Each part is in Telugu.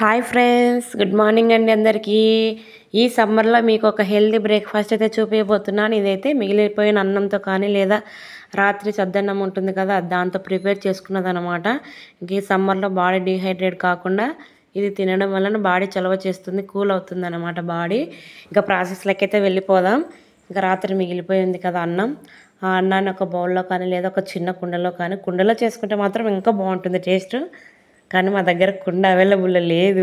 హాయ్ ఫ్రెండ్స్, గుడ్ మార్నింగ్ అండి అందరికీ. ఈ సమ్మర్లో మీకు ఒక హెల్దీ బ్రేక్ఫాస్ట్ అయితే చూపించబోతున్నాను. ఇదైతే మిగిలిపోయిన అన్నంతో కానీ లేదా రాత్రి సద్దన్నం ఉంటుంది కదా, దాంతో ప్రిపేర్ చేసుకున్నదనమాట. ఇంక ఈ సమ్మర్లో బాడీ డీహైడ్రేట్ కాకుండా ఇది తినడం వలన బాడీ చలవ చేస్తుంది, కూల్ అవుతుంది అనమాట బాడీ. ఇంకా ప్రాసెస్లోకి అయితే వెళ్ళిపోదాం. ఇంకా రాత్రి మిగిలిపోయింది కదా అన్నం, ఆ అన్నాన్ని ఒక బౌల్లో కానీ లేదా ఒక చిన్న కుండలో కానీ, కుండలో చేసుకుంటే మాత్రం ఇంకా బాగుంటుంది టేస్ట్. కానీ మా దగ్గర కుండ అవైలబుల్ లేదు,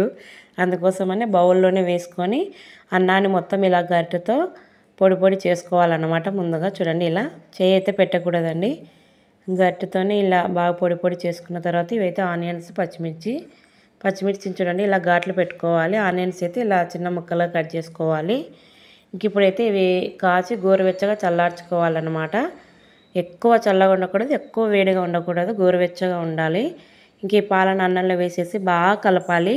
అందుకోసమని బౌల్లోనే వేసుకొని అన్నాన్ని మొత్తం ఇలా గరిటెతో పొడి పొడి చేసుకోవాలన్నమాట. ముందుగా చూడండి, ఇలా చేయి అయితే పెట్టకూడదండి, గరిటెతోనే ఇలా బాగా పొడి పొడి చేసుకున్న తర్వాత ఇవైతే ఆనియన్స్, పచ్చిమిర్చిని చూడండి ఇలా ఘాట్లు పెట్టుకోవాలి. ఆనియన్స్ అయితే ఇలా చిన్న ముక్కలుగా కట్ చేసుకోవాలి. ఇంక ఇప్పుడైతే ఇవి కాచి గోరువెచ్చగా చల్లార్చుకోవాలన్నమాట. ఎక్కువ చల్లగా ఉండకూడదు, ఎక్కువ వేడిగా ఉండకూడదు, గోరువెచ్చగా ఉండాలి. ఇంక ఈ పాలను అన్నంలో వేసేసి బాగా కలపాలి.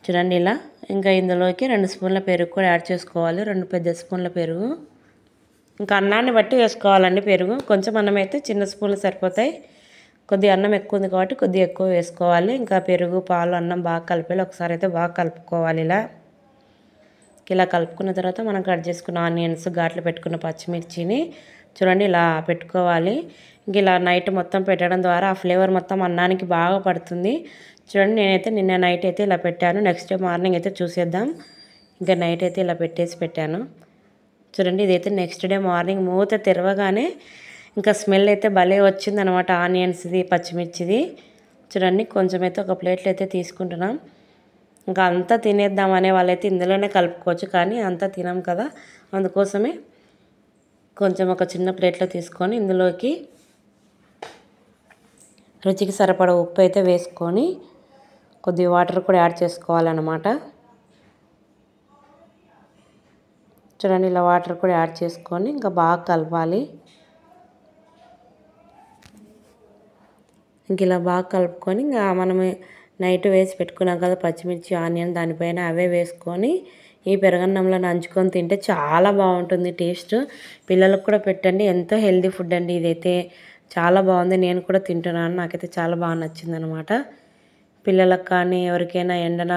చూడండి ఇలా. ఇంకా ఇందులోకి 2 స్పూన్ల పెరుగు కూడా యాడ్ చేసుకోవాలి, 2 పెద్ద స్పూన్ల పెరుగు. ఇంకా అన్నాన్ని బట్టి వేసుకోవాలండి పెరుగు. కొంచెం అన్నం అయితే చిన్న స్పూన్లు సరిపోతాయి, కొద్దిగా అన్నం ఎక్కువ ఉంది కాబట్టి కొద్దిగా ఎక్కువ వేసుకోవాలి. ఇంకా పెరుగు, పాలు, అన్నం బాగా కలిపేలా ఒకసారి అయితే బాగా కలుపుకోవాలి. ఇలా కలుపుకున్న తర్వాత మనం కట్ చేసుకున్న ఆనియన్స్, ఘాట్లు పెట్టుకున్న పచ్చిమిర్చిని చూడండి ఇలా పెట్టుకోవాలి. ఇంక ఇలా నైట్ మొత్తం పెట్టడం ద్వారా ఆ ఫ్లేవర్ మొత్తం అన్నానికి బాగా పడుతుంది. చూడండి, నేనైతే నిన్న నైట్ అయితే ఇలా పెట్టాను, నెక్స్ట్ డే మార్నింగ్ అయితే చూసేద్దాం. ఇంకా నైట్ అయితే ఇలా పెట్టాను. చూడండి, ఇదైతే నెక్స్ట్ డే మార్నింగ్ మూత తెరవగానే ఇంకా స్మెల్ అయితే భలే వచ్చిందనమాట, ఆనియన్స్ది, పచ్చిమిర్చిది. చూడండి, కొంచెం అయితే ఒక ప్లేట్లో అయితే తీసుకుంటున్నాం. ఇంకా అంతా తినేద్దాం అనే వాళ్ళైతే ఇందులోనే కలుపుకోవచ్చు, కానీ అంతా తినాం కదా, అందుకోసమే కొంచెం ఒక చిన్న ప్లేట్లో తీసుకొని ఇందులోకి రుచికి సరిపడా ఉప్పు అయితే వేసుకొని కొద్దిగా వాటర్ కూడా యాడ్ చేసుకోవాలన్నమాట. చూడండి, ఇలా వాటర్ కూడా యాడ్ చేసుకొని ఇంకా బాగా కలపాలి. ఇంక ఇలా బాగా కలుపుకొని ఇంకా మనము నైట్ వేసి పెట్టుకున్నాం కదా పచ్చిమిర్చి, ఆనియన్, దానిపైన అవే వేసుకొని ఈ పెరగన్నంలో నంచుకొని తింటే చాలా బాగుంటుంది టేస్ట్. పిల్లలకు కూడా పెట్టండి, ఎంతో హెల్దీ ఫుడ్ అండి ఇదైతే. చాలా బాగుంది, నేను కూడా తింటున్నాను, నాకైతే చాలా బాగా నచ్చింది అనమాట. పిల్లలకు కానీ ఎవరికైనా ఎండన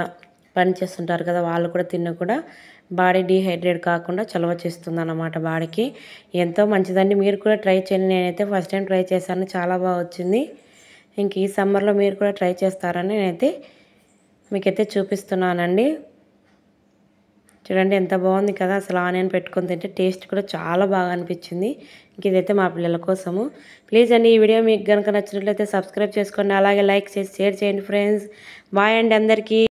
పని చేస్తుంటారు కదా, వాళ్ళు కూడా తిన్న కూడా బాడీ డీహైడ్రేట్ కాకుండా చలవ చేస్తుంది అన్నమాట బాడీకి. ఎంతో మంచిదండి, మీరు కూడా ట్రై చేయండి. నేనైతే ఫస్ట్ టైం ట్రై చేశాను, చాలా బాగా వచ్చింది. ఇంక ఈ సమ్మర్లో మీరు కూడా ట్రై చేస్తారని నేనైతే మీకైతే చూపిస్తున్నానండి. చూడండి ఎంత బాగుంది కదా, అసలు ఆనియన్ పెట్టుకొని తింటే టేస్ట్ కూడా చాలా బాగా అనిపించింది. ఇంక ఇదైతే మా పిల్లల కోసము. ప్లీజ్ అండి, ఈ వీడియో మీకు కనుక నచ్చినట్లయితే సబ్స్క్రైబ్ చేసుకోండి, అలాగే లైక్ చేసి షేర్ చేయండి ఫ్రెండ్స్. బాయ్ అండి అందరికీ.